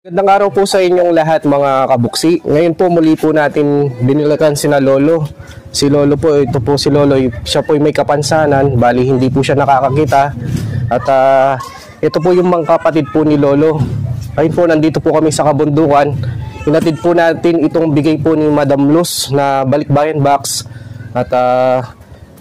Magandang araw po sa inyong lahat mga kabuksi. Ngayon po muli po natin binilakan sina Lolo. Si Lolo po, ito po si Lolo, siya po may kapansanan, bali hindi po siya nakakakita. At ito po yung mga kapatid po ni Lolo. Ngayon po nandito po kami sa kabundukan. Inatid po natin itong bigay po ni Madam Luz na balikbayan box. At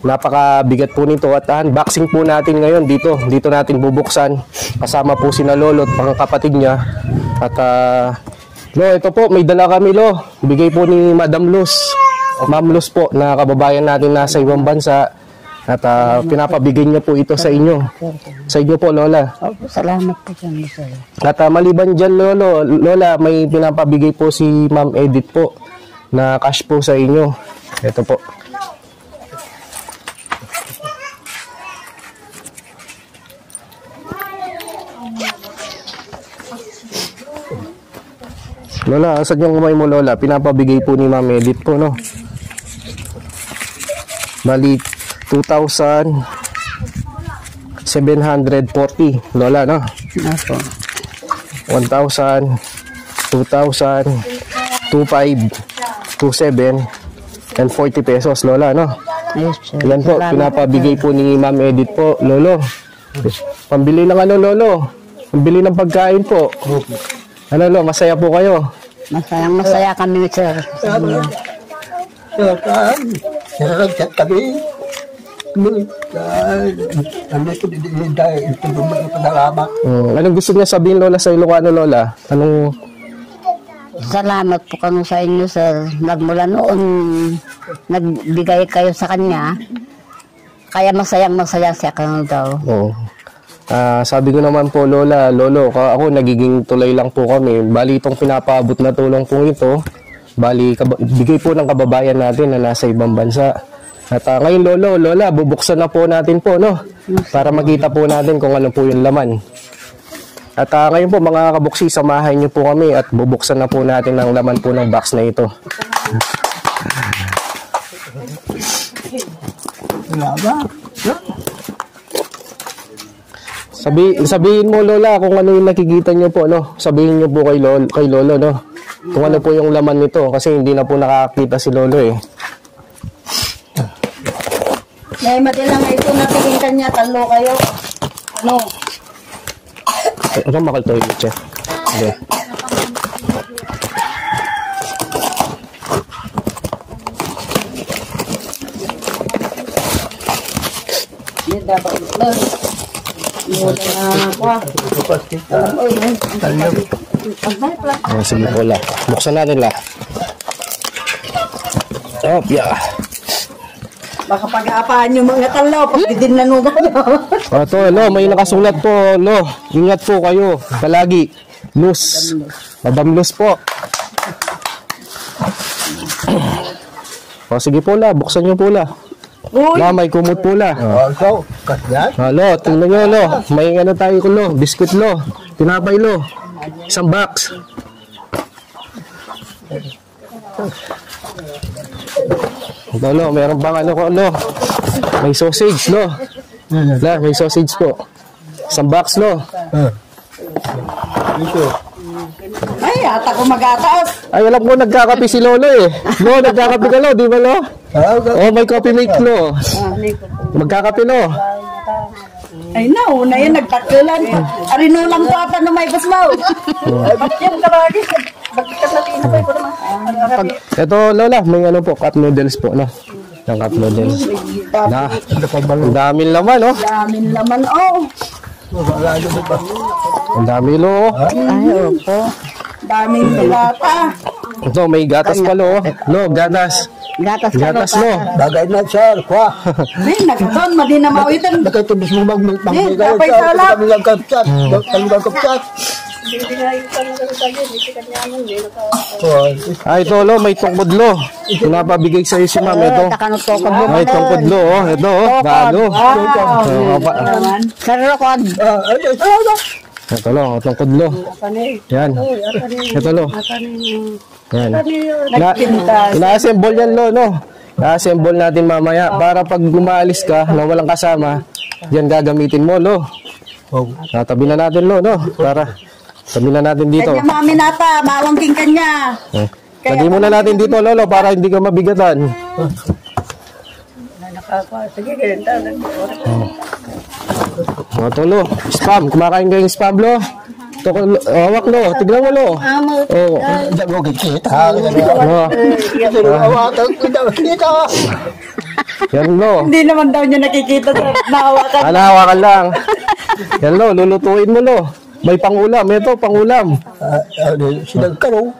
napakabigat po nito at unboxing po natin ngayon dito natin bubuksan kasama po sina Lolo at mga kapatid niya. At Lo, ito po may dala kami Lo, bigay po ni Madam Luz, Ma'am Luz po na kababayan natin nasa ibang bansa at pinapabigay niya po ito sa inyo po Lola. Salamat po dyan sir. At maliban dyan Lola, may pinapabigay po si Ma'am Edith po na cash po sa inyo. Ito po. Lola, saan yung kumay mo Lola? Pinapabigay po ni Ma'am Edith po, no? Bali, 2,740 Lola, no? Opo. 1,000, 2,000, 2,500, 2,700, and 40 pesos Lola, no? Yes, sir. Yan po, pinapabigay po ni Ma'am Edith po, Lolo. Pambili ng ano Lolo? Pambili ng pagkain po. Ano Lolo, masaya po kayo? Masaya kami, sir. Anong gusto niya sabihin Lola sa Ilocano Lola? Salamat po kami sa inyo, sir. Nagmula noon, nagbigay kayo sa kanya. Kaya masaya siya kano daw. Oo. Sabi ko naman po Lola, Lolo, ako nagiging tulay lang po kami. Bali itong pinapaabot na tulong po ito, bali bigay po ng kababayan natin na nasa ibang bansa. At ngayon Lola, bubuksan na po natin po, no? Para makita po natin kung ano po yung laman. At ngayon po mga kabuksi, samahan niyo po kami at bubuksan na po natin ang laman po ng box na ito. Sabihin mo Lola kung ano yung nakikita niyo po, no? Sabihin niyo po kay Lolo, no? Kung ano po yung laman nito kasi hindi na po nakakita si Lolo eh. May madilang ito nakikita niya, talo kayo. Ano? Ano makalto yung check? Okay. Hindi dapat ito. Sige po la. Buksan natin la. Oh, yeah. Baka pag-aapaan yung mga talo, pag din nanugan nyo. Ito, Lo, may nakasulat po, Lo. Ingat po kayo. Palagi. Luz. Madam Luz po. O, sige po la. Buksan nyo po la. La, may kumot po la. Lo, tingnan nyo, Lo. May ano tayo ko, Lo. Biskuit, Lo. Tinapay, Lo. Isang box. Ito, Lo, meron bang ano ko, Lo? May sausage, Lo. La, may sausage po. Isang box, Lo. Ay, ata ko mag-ataos. Ay, alam ko nagkakape si Lolo eh. Lo, nagkakape ka, Lo. Di ba, Lo? Oh, may coffee mate, Lo. Magkakape, Lo. Ay, nauna yan, nagtatulan. Arino lang po ata na may basmaw. Ba't yung karagi? Bakit ka sa tina pa ito naman? Ito, Lola, may ano po, cup noodles po, no? Yung cup noodles. Ang dami laman, no? Daming laman, oh. Ang dami, Lo. Ay, opo. Daming dilata. Ito, may gatas pa, Lo. Lo, gatas. Gatas Gatas, Lo. Bagay na sir, kwa. Ay, nagkaton, madi na mauitan. Nakatubos mo Eh, kapay sala. kami lang kapsat. Kami lang kapsat. Ay, ito, Lo, may tungkod, Lo. Pinapabigay sa'yo si Ma'am, ito. Takanot ko ka May tungkod, Lo, oh. Ito, oh. Gago. Sir Rokod. Ito, Lo, tungkod, Lo. Yan. Ito, Lo. Yan. Ina-assemble yan, Lo, no? I-assemble natin mamaya para pag gumalis ka na walang kasama, yan gagamitin mo, Lo. Tatabi na natin, Lo, no? Para Tabi na natin dito. Kanya mami nata, mawangking kanya. Lagay muna natin dito, Lolo, para hindi ka mabigatan. Sige, ganito. Mga tolo, spam. Kumakain kayong spam, Lo. Ito, hawak, Lo. Tignan mo, Lo. Oo. Hindi mo kikita. Kita. Yan, Lo. Hindi naman daw niya nakikita sa nahawakan. Hawakan lang. Yan, Lo. Lulutuin mo, Lo. May pangulam. Ito, pangulam. Sinagkarong.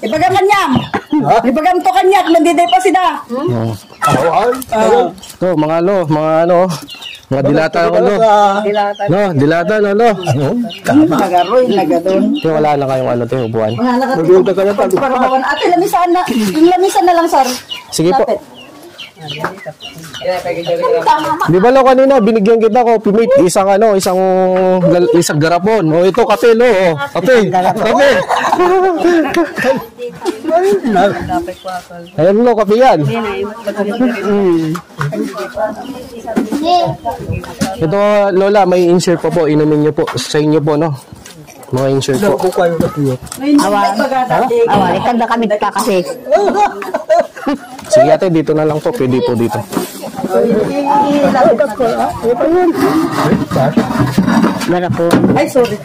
Ibagaman niya. Ibagam to kanya. Nandiday pa sila. Awan. Ito, mga Lo. Mga ano. Mga dilata ako, Lo. No, dilata, no, Lo. Nagaroy, nagadon. Ito, wala na kayong ano, ito, upuan. Maganda ka na tayo. Parabawan. Ate, lamisan na. Yung lamisan na lang, sir. Sige po. Lapit. Di ba, Lo, kanina, binigyan kita ko, pimate, isang garapon. O, ito, kape, Lo. O, kape. Kape. Ayan, Lo, kape yan. Ito, Lola, may insert pa po. Inumin niyo po. Sa inyo po, no? Mga insert po. Awa, ikanda kami ta kasi. Sige, ate, dito na lang po. Pwede po dito. Dara po. Ay, sorry.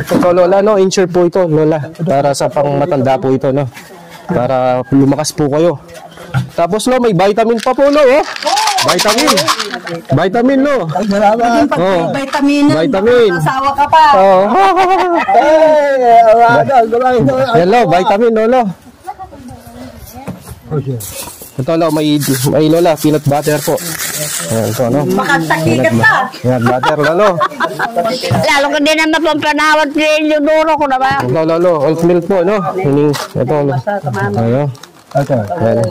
Ito, Lola, no? Insert po ito, Lola. Para sa pang matanda po ito, no? Para lumakas po kayo. Tapos, Lo, may vitamin pa po, Lo, oh. Vitamin. Vitamin, Lo. Oh. Vitamin. Vitamin. Asawa ka pa. Oh. Yan, Lo, vitamin, Lolo. Ito, Lo, may Lola, peanut butter po. Ayan, ito, no? Makatakikat ka. Peanut butter, Lolo. Lalo ko din naman pampanawat yung duro ko na ba? Ito, Lolo, oat milk po, no? Ito, Lo. Ayan. Ayan.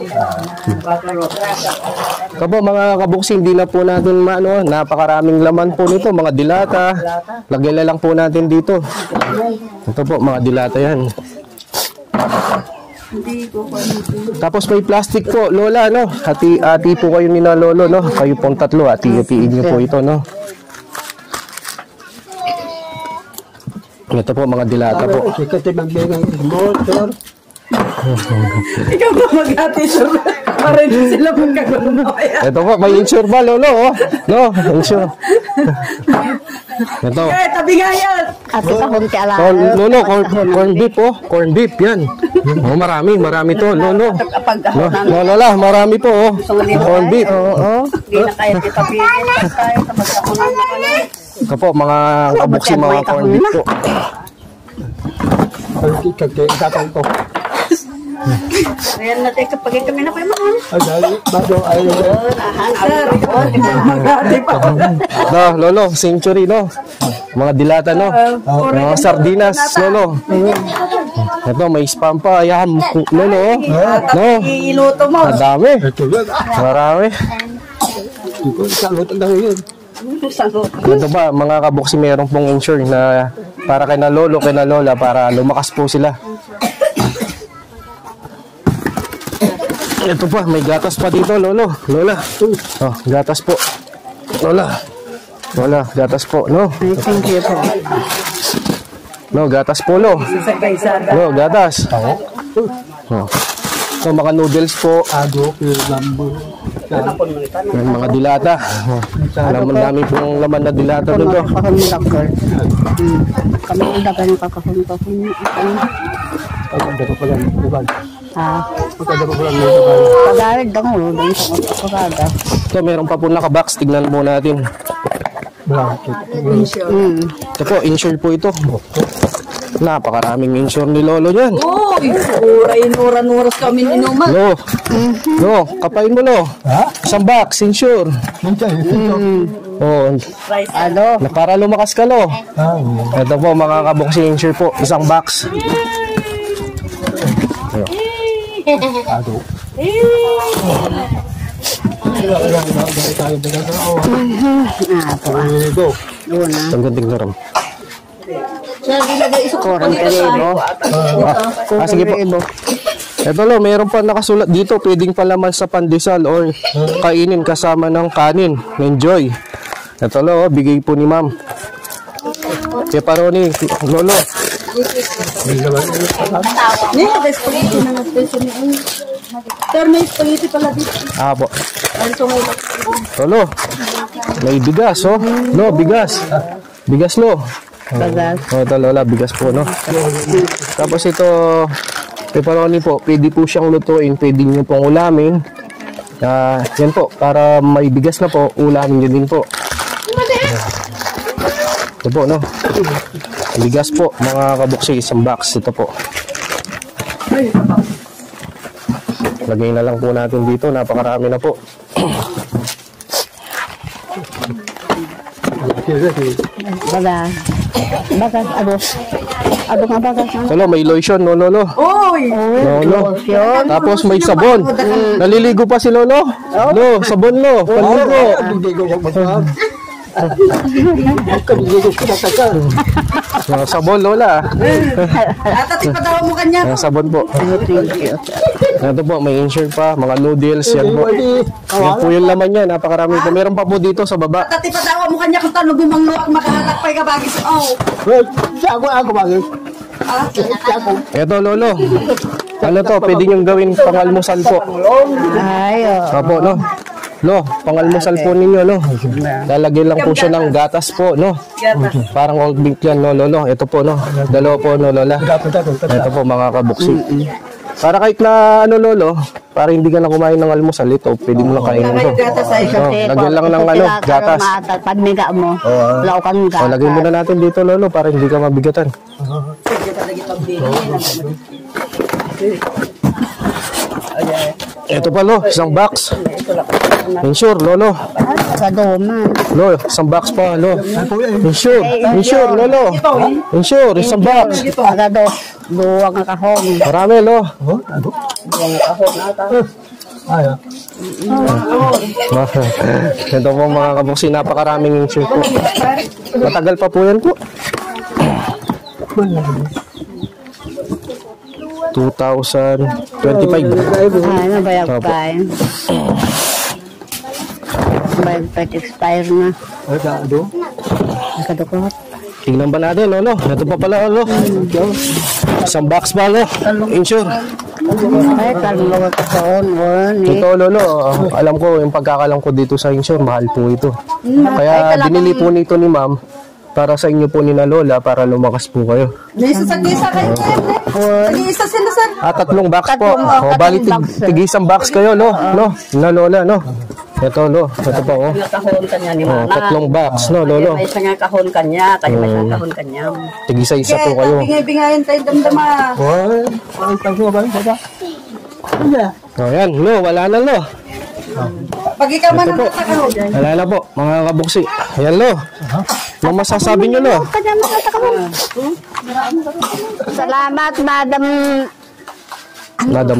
Kapo, mga kabuksi, hindi na po natin napakaraming laman po nito, mga dilata. Lagay na lang po natin dito. Ito po, mga dilata yan. Tapos may plastic po, Lola, no? Hati po kayo ni na Lolo, no? Kayo pong tatlo, hati-hatiin niyo po ito, no? Ito po, mga dilata po. Ikaw ba maghati, sir? Para hindi sila magkagulong. Ito po, may insure ba, Lolo, oh? No, insure. Ito. Eh, tabi nga yan. Ate ka kunti ala. Lolo, corn beef, oh. Corn beef, yan. Oh, marami to, Lolo. No, Lola, marami po, oh. Corn beef, oh. Hindi na kaya titapigin. Tayo, tapos ako na nakalay. Ito po, mga kabuksi, mga corn beef po. Ayan natin kapag kami na kayo mahal. No, Lolo, century, no? Mga dilata, no? Mga sardinas, Lolo. Ito, may spam pa. Ayan, Lolo, oh. No? Iluto mo. Madami. Marami. Ito ba, mga kabuksi, meron pong insure na para kay na Lolo, kay na Lola, para lumakas po sila. Ito pa, may gatas pa dito, Lolo. Lola. Oh, gatas po. Lola. Lola, gatas po, no? Thank you po. No, gatas po, Lo. No, gatas. Oh. So, mga noodles po. Yung mga dilata. Oh. Dami pong laman na dilata dito. Kami udah ganyan kakahon. Pagawid dong ulo dun sa pagkada. Ito, meron pa po nakabox. Tignan mo natin. Ito po, insure po ito. Napakaraming insure ni Lolo dyan. Uy, uran-oras kami ninuman. Lo, Lo, kapain mo, Lo. Isang box, insure. Oh, Ano? na para lumakas ka, Lo. Ito po, mga kaboksi insure po. Isang box. Ang ganding garam. Korang kalibo. Sige po. Ito, Lo, mayroon pa nakasulat dito. Pwedeng palaman sa pandesal or kainin kasama ng kanin. Enjoy. Ito lo, bigay po ni ma'am. Kaya paroni, lolo. Niya, may spaghetti na nag-peso niya. Sir, may spaghetti pala dito. Ah po. Ay, so may Lolo, may bigas oh. No, bigas. Bigas lo. Bagas. Oh, ito lola, bigas po no. Tapos ito, pepperoni po, pwede po siyang lutuin, pwede nyo pong ulamin. Yan po, para may bigas na po, ulamin nyo din po. Ito po no. Bigas po, mga kabuksi, isang box. Ito po. Lagay na lang po natin dito, napakarami na po. Bagas. Bagas, ado nga bagas. Lolo, may lotion no lolo. Uy! Lolo. Tapos may sabon. Naliligo pa si lolo. Lo, sabon lo, panligo. Hindi ko siya masahab. Hindi ko siya masahab. Sabon lola. At ipadawa mo kanya. Sabon po. Ito po, may insert pa, mga noodles, yan po. Yan po yung laman niya, napakarami po. Meron pa po dito sa baba. At ipadawa mo kanya kung tanong gumanglo at makahalakpay ka bagis. Oh! Ako bagay. Ito lolo. Ano to, pwede niyong gawin pangalmusal po. Ay, Apo, no? Lo, pangalmusal po ninyo, no? Lalagyan lang po siya ng gatas po, no? Parang old milk yan, no, lolo? Ito po, no? Dalawa po, no, lola? Ito po, mga kabuksi. Para kahit na, ano, lolo, para hindi ka na kumain ng almusal, ito, pwede mo lang kainin ito. Oh, lagyan lang ng, ano, gatas. Pagmiga mo, wala kang gatas. Oh, lagyan muna natin dito, lolo, para hindi ka mabigatan. Ito pa, lo, isang box. Insure, lolo. Sa doma. Lo, isang box pa, lo. Insure, lolo. Insure, isang box. Agado, duwag nga kahon. Marami, lo. Ito po mga kabuksi, napakaraming insure po. Matagal pa po yan po. 2025. Ay, nabayag pa eh. Nabayag pa, expire na. Nakadukot. Tingnan ba natin, lolo? Ito pa pala, lolo. Isang box pa, lolo. Insure. Ay, kalmawag ka sa Ito, lolo. Alam ko, yung pagkakalam ko dito sa insure, mahal po ito. Kaya binili po nito ni ma'am para sa inyo po ni na lola para lumakas po kayo. May isa kayo. Isa sila sir. 3 box po. O, bali tig-isang box kayo, no? No, na lola, no? Ito, lo. Ito pa, oh. Kahon kanya ni Oh, Mana. 3 box, no, lolo? May isa nga kahon kanya, kayo may isang kahon kanya. Tig-isa-isa po kayo. Bingay-bingayan tayo damdama. O, yan, lo. Wala na, lo. Pag ikaw man ang nakakahog. Wala na po, mga kabuksi. Yan, lo. Ano masasabi nyo, lo? Salamat, Madam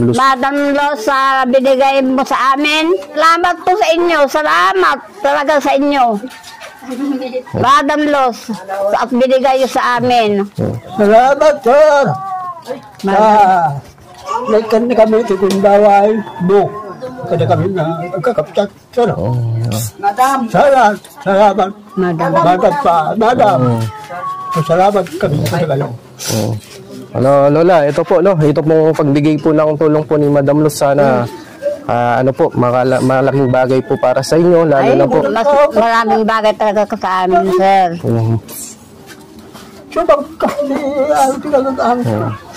Luz. Madam Lo, sa binigay mo sa amin. Salamat po sa inyo. Salamat talaga sa inyo. Madam Los, at binigay nyo sa amin. Salamat, sir. Nagkan na kami ito kung baway. Kada kami na magkakapsat, sir. Madam. Salamat. Madam. Madam. Salamat kami sa kayo. Oh. Ano, lola, ito po, no? Ito pong pagbigay po ng tulong po ni Madam Luz. Sana, ano po, malaking bagay po para sa inyo, lalo na po. Maraming bagay talaga ka sa amin, sir.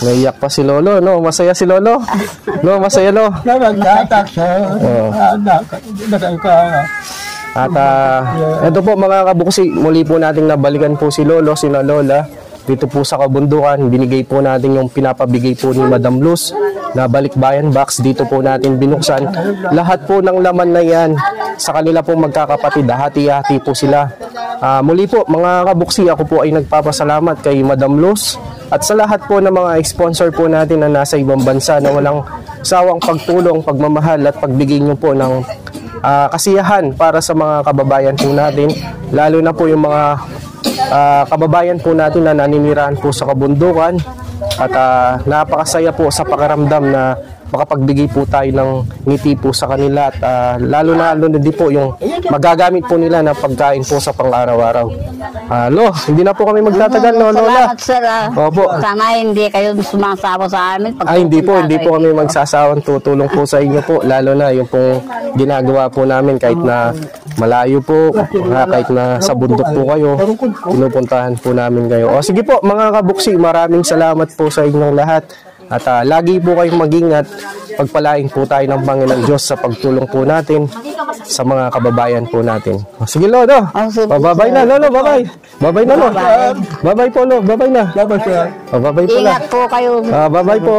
Naiyak pa si Lolo, no? Masaya si Lolo? No, masaya, no? At ito po mga kabuksi, muli po nating nabalikan po si Lolo, sina Lola. Dito po sa kabundukan, binigay po natin yung pinapabigay po ni Madam Luz na balikbayan box. Dito po natin binuksan. Lahat po ng laman na yan sa kanila po magkakapatid. Hati-hati po sila. Muli po mga kabuksi, ako po ay nagpapasalamat kay Madam Luz at sa lahat po ng mga sponsor po natin na nasa ibang bansa na walang sawang pagtulong, pagmamahal at pagbigay nyo po ng kasiyahan para sa mga kababayan po natin, lalo na po yung mga kababayan po natin na naninirahan po sa kabundukan at napakasaya po sa pakiramdam na makapagbigay po tayo ng ngiti po sa kanila at lalo na din po yung magagamit po nila na pagkain po sa pang-araw-araw. Lo, hindi na po kami magtatagal, no, Lola. Salamat, sir. Opo. Sana hindi kayo sumasawa sa amin. Hindi po kami magsasawang tutulong po sa inyo po, lalo na yung pong ginagawa po namin kahit na malayo po, kahit na sa bundok po kayo, pinupuntahan po namin kayo. O sige po mga kabuksi, maraming salamat po sa inyong lahat at lagi po kayong mag-ingat. Pagpalain po tayo ng Panginoon Diyos sa pagtulong po natin sa mga kababayan po natin. O, sige Lolo, babay na Lolo, babay. Babay na Lolo. Babay po Lolo, babay na. Dapat siya. Babay po na. Ingat po kayo. Babay po.